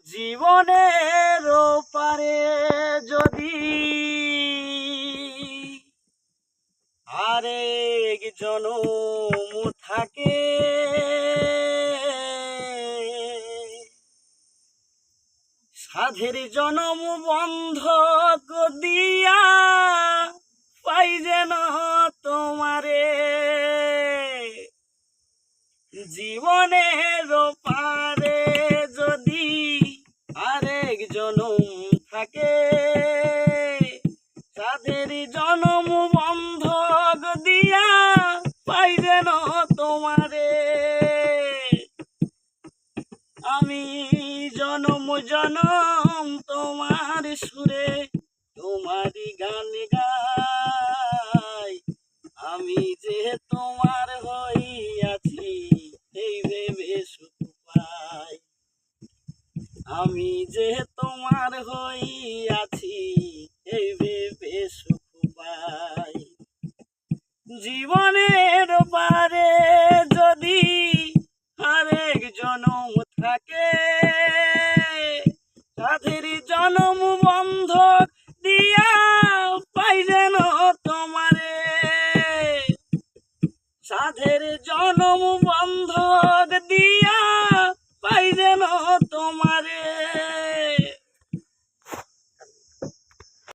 জীবনের পারে যদি আরেক জনম থাকে, সাধের জনম বন্ধক দিয়া পাই যেন তোমারে। জীবনের পারে যদি আরেক জনম থাকে, সাধের জনম বন্ধক দিয়া পাই যেন তোমারে। আমি জনম জনম তোমার সুরে তোমারই গান গাই, আমি যে তোমার হইয়াছি এই ভেবে সুখ পাই। আমি যে তোমার হইয়াছি এই ভেবে সুখ পাই। জীবনের পারে যদি আরেক জনম থাকে, সাধের জনম বন্ধক দিয়া পাই যেন তোমারে। সাধের জনম